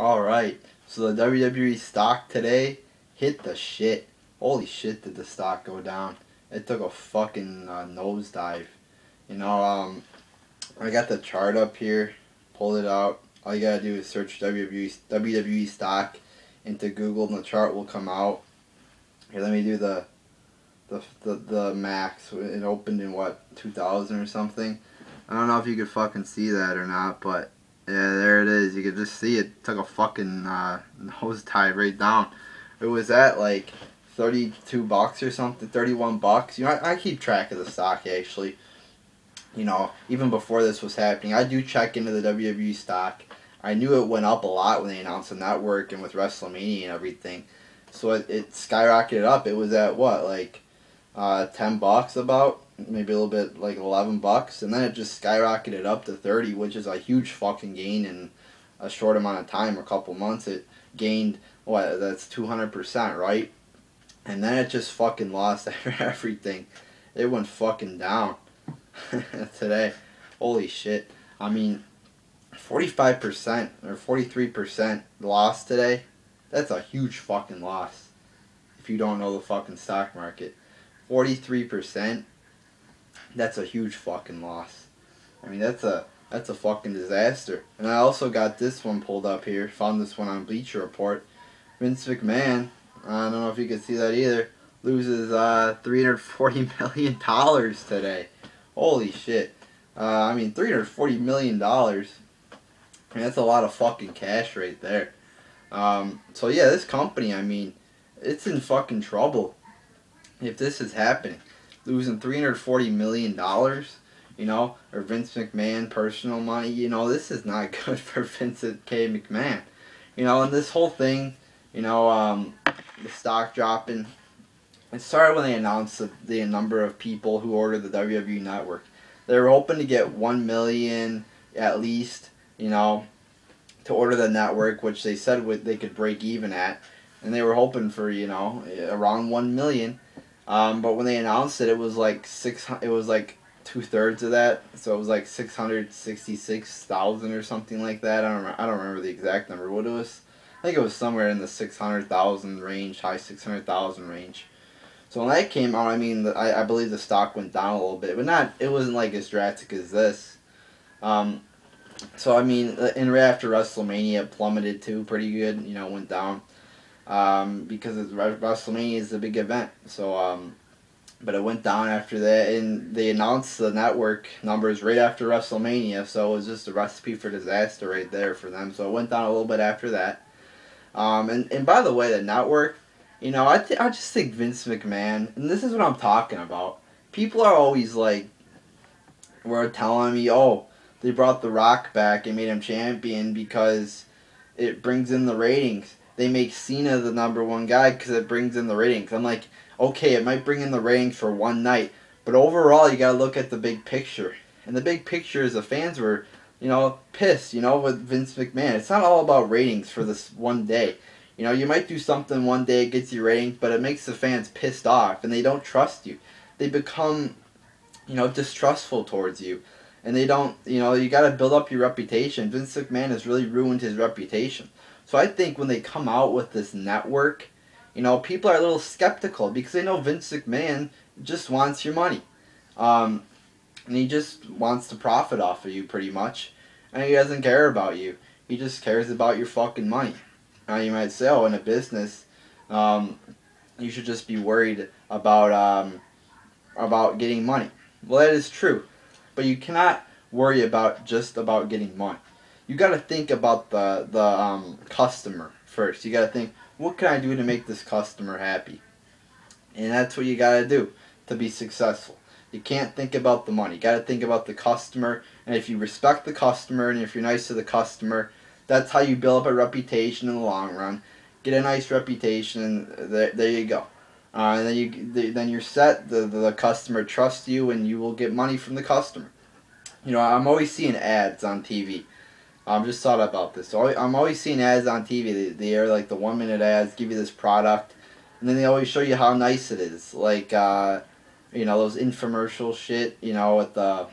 Alright, so the WWE stock today hit the shit. Holy shit did the stock go down. It took a fucking nosedive. You know, I got the chart up here, pulled it out. All you gotta do is search WWE stock into Google and the chart will come out. Here, let me do the max. It opened in what, 2000 or something? I don't know if you could fucking see that or not, but yeah, there it is. You could just see it took a fucking nosedive right down. It was at like 32 bucks or something, 31 bucks. You know, I keep track of the stock actually. You know, even before this was happening, I do check into the WWE stock. I knew it went up a lot when they announced the network and with WrestleMania and everything. So it skyrocketed up. It was at what, like 10 bucks about, maybe a little bit like 11 bucks, and then it just skyrocketed up to 30, which is a huge fucking gain in a short amount of time, a couple months. It gained, what, that's 200%, right? And then it just fucking lost everything. It went fucking down today. Holy shit. I mean, 45% or 43% loss today. That's a huge fucking loss if you don't know the fucking stock market. 43%, that's a huge fucking loss. I mean, that's a fucking disaster. And I also got this one pulled up here. Found this one on Bleacher Report. Vince McMahon, I don't know if you can see that either, loses $340 million today. Holy shit. I mean, $340 million. I mean, that's a lot of fucking cash right there. So yeah, this company, I mean, it's in fucking trouble if this is happening. Losing $340 million, you know, or Vince McMahon personal money, you know, this is not good for Vincent K. McMahon. You know, and this whole thing, you know, the stock dropping, it started when they announced the number of people who ordered the WWE Network. They were hoping to get 1 million at least, you know, to order the network, which they said they could break even at, and they were hoping for, you know, around 1 million. But when they announced it, it was like it was like 2/3 of that, so it was like 666,000 or something like that. I don't remember the exact number. What it was, I think it was somewhere in the 600,000 range, high 600,000 range. So when that came out, I mean, I believe the stock went down a little bit, but not, it wasn't like as drastic as this. So I mean, and right after WrestleMania, it plummeted too, pretty good. You know, went down because WrestleMania is the big event. So, but it went down after that, and they announced the network numbers right after WrestleMania. So it was just a recipe for disaster right there for them. So it went down a little bit after that. And by the way, the network, you know, I just think Vince McMahon, and this is what I'm talking about. People are always like, were telling me, oh, they brought The Rock back and made him champion because it brings in the ratings. They make Cena the #1 guy because it brings in the ratings. I'm like, okay, it might bring in the ratings for one night, but overall you gotta look at the big picture. And the big picture is the fans were, you know, pissed, you know, with Vince McMahon. It's not all about ratings for this one day. You know, you might do something one day, it gets you ratings, but it makes the fans pissed off and they don't trust you. They become, you know, distrustful towards you. And they don't, you know, you got to build up your reputation. Vince McMahon has really ruined his reputation. So I think when they come out with this network, you know, people are a little skeptical because they know Vince McMahon just wants your money. And he just wants to profit off of you pretty much. And he doesn't care about you. He just cares about your fucking money. Now you might say, oh, in a business, you should just be worried about getting money. Well, that is true. But you cannot worry about just about getting money. You got to think about the customer first. You got to think, what can I do to make this customer happy? And that's what you got to do to be successful. You can't think about the money. You got to think about the customer. And if you respect the customer and if you're nice to the customer, that's how you build up a reputation in the long run. Get a nice reputation. There you go. And then you're set. The customer trusts you, and you will get money from the customer. You know, I'm always seeing ads on TV. I've just thought about this. So I'm always seeing ads on TV. They are like the 1-minute ads, give you this product, and then they always show you how nice it is. Like, you know, those infomercial shit. You know, with the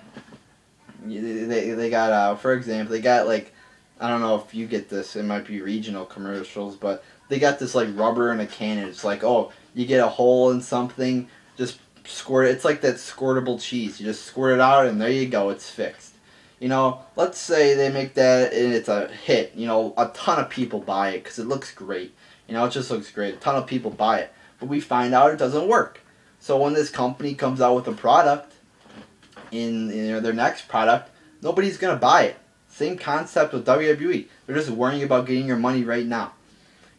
they got for example, they got like I don't know if you get this. It might be regional commercials, but they got this like rubber in a cannon. It's like, oh, you get a hole in something, just squirt it. It's like that squirtable cheese. You just squirt it out, and there you go. It's fixed. You know, let's say they make that and it's a hit. You know, a ton of people buy it because it looks great. You know, it just looks great. A ton of people buy it, but we find out it doesn't work. So when this company comes out with a product, in their next product, nobody's gonna buy it. Same concept with WWE. They're just worrying about getting your money right now.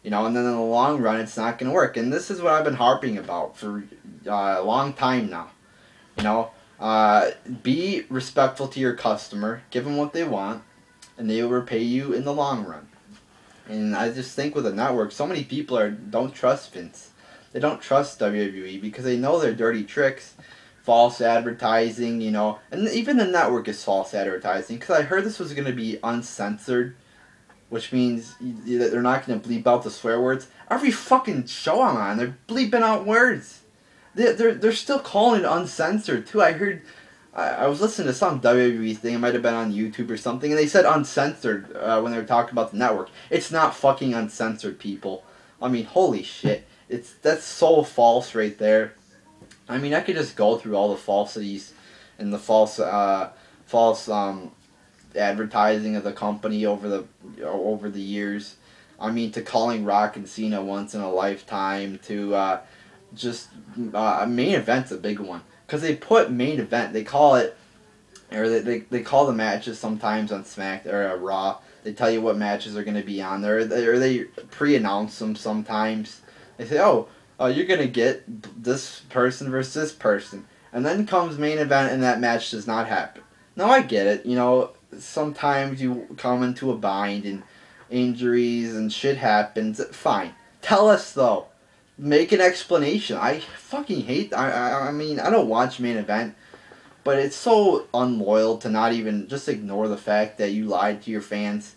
You know, and then in the long run, it's not going to work. And this is what I've been harping about for a long time now. You know, be respectful to your customer, give them what they want, and they will repay you in the long run. And I just think with a network, so many people don't trust Vince. They don't trust WWE because they know their dirty tricks, false advertising, you know, and even the network is false advertising. Because I heard this was going to be uncensored, which means they're not going to bleep out the swear words. Every fucking show I'm on, they're bleeping out words. They're still calling it uncensored too. I heard, I was listening to some WWE thing. It might have been on YouTube or something, and they said uncensored when they were talking about the network. It's not fucking uncensored, people. I mean, holy shit. That's so false right there. I mean, I could just go through all the falsities and the false advertising of the company over the years. I mean, to calling Rock and Cena once in a lifetime, to main event's a big one, because they put main event, they call it, or they call the matches sometimes on Smack or Raw. They tell you what matches are going to be on there, or they pre-announce them sometimes. They say, oh, you're going to get this person versus this person. And then comes main event and that match does not happen. Now, I get it. You know, sometimes you come into a bind and injuries and shit happens. Fine. Tell us, though. Make an explanation. I fucking hate... I mean, I don't watch main event, but it's so unloyal to not even just ignore the fact that you lied to your fans.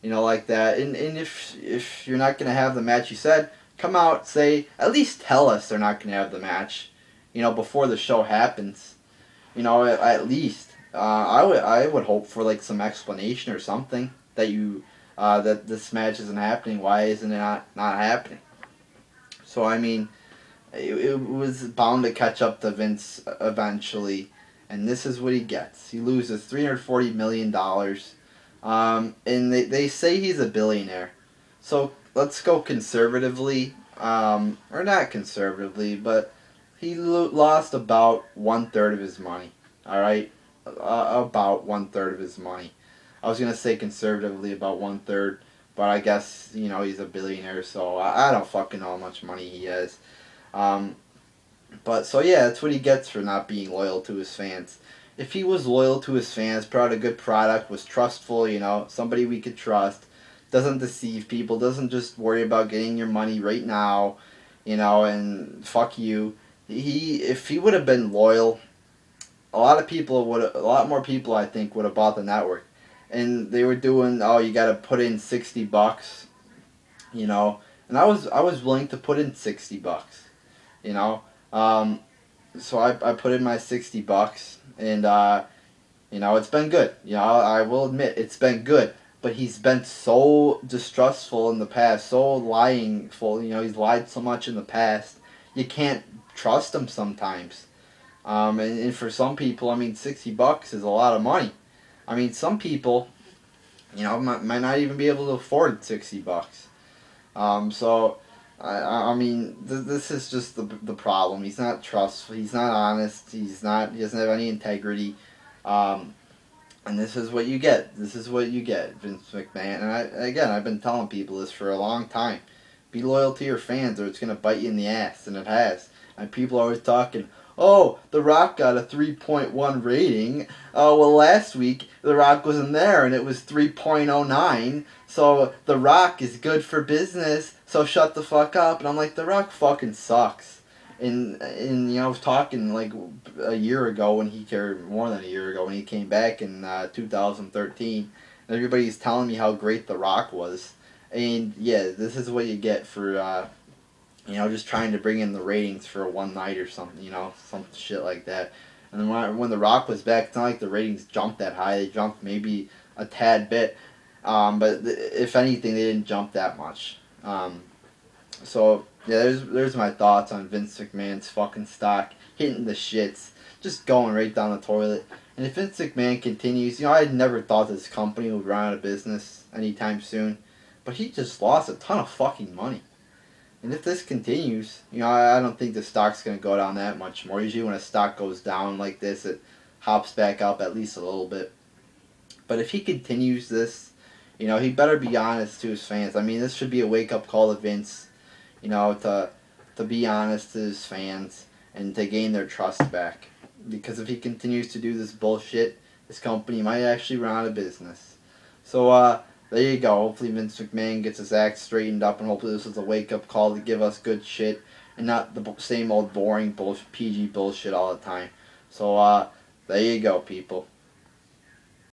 You know, like that. And if you're not going to have the match you said... Come out, say, at least tell us they're not going to have the match, you know, before the show happens. You know, at least. I would hope for, like, some explanation or something that that this match isn't happening. Why isn't it not happening? So, I mean, it was bound to catch up to Vince eventually, and this is what he gets. He loses $340 million, and they say he's a billionaire. So, let's go conservatively, or not conservatively, but he lost about 1/3 of his money, alright? About 1/3 of his money. I was going to say conservatively about 1/3, but I guess, you know, he's a billionaire, so I don't fucking know how much money he has. But, so yeah, that's what he gets for not being loyal to his fans. If he was loyal to his fans, put out a good product, was trustful, you know, somebody we could trust, doesn't deceive people, doesn't just worry about getting your money right now, you know, and fuck you. If he would have been loyal, a lot more people I think would have bought the network. And they were doing, oh, you got to put in $60, you know, and I was willing to put in $60, you know. So I put in my $60, and you know, it's been good. You know, I will admit it's been good. But he's been so distrustful in the past, so lyingful. You know, he's lied so much in the past. You can't trust him sometimes. And for some people, I mean, $60 is a lot of money. I mean, some people, you know, might not even be able to afford $60. So, I mean, this is just the problem. He's not trustful. He's not honest. He doesn't have any integrity. And this is what you get. This is what you get, Vince McMahon. And I've been telling people this for a long time. Be loyal to your fans or it's going to bite you in the ass. And it has. And people are always talking, oh, The Rock got a 3.1 rating. Oh, well, last week, The Rock wasn't there and it was 3.09. So, The Rock is good for business. So, shut the fuck up. And I'm like, The Rock fucking sucks. And you know, I was talking like a year ago when more than a year ago when he came back in 2013. And everybody's telling me how great The Rock was. And yeah, this is what you get for you know, just trying to bring in the ratings for one night or something, you know, some shit like that. And then when The Rock was back, it's not like the ratings jumped that high. They jumped maybe a tad bit. But if anything, they didn't jump that much. So yeah, there's my thoughts on Vince McMahon's fucking stock hitting the shits, just going right down the toilet. And if Vince McMahon continues, I had never thought this company would run out of business anytime soon, but he just lost a ton of fucking money. And if this continues, I don't think the stock's gonna go down that much more. Usually when a stock goes down like this, it hops back up at least a little bit. But if he continues this, he better be honest to his fans. I mean, this should be a wake-up call to Vince, to be honest to his fans and to gain their trust back. Because if he continues to do this bullshit, this company might actually run out of business. So, there you go. Hopefully Vince McMahon gets his act straightened up, and hopefully this is a wake-up call to give us good shit and not the same old boring PG bullshit all the time. So, there you go, people.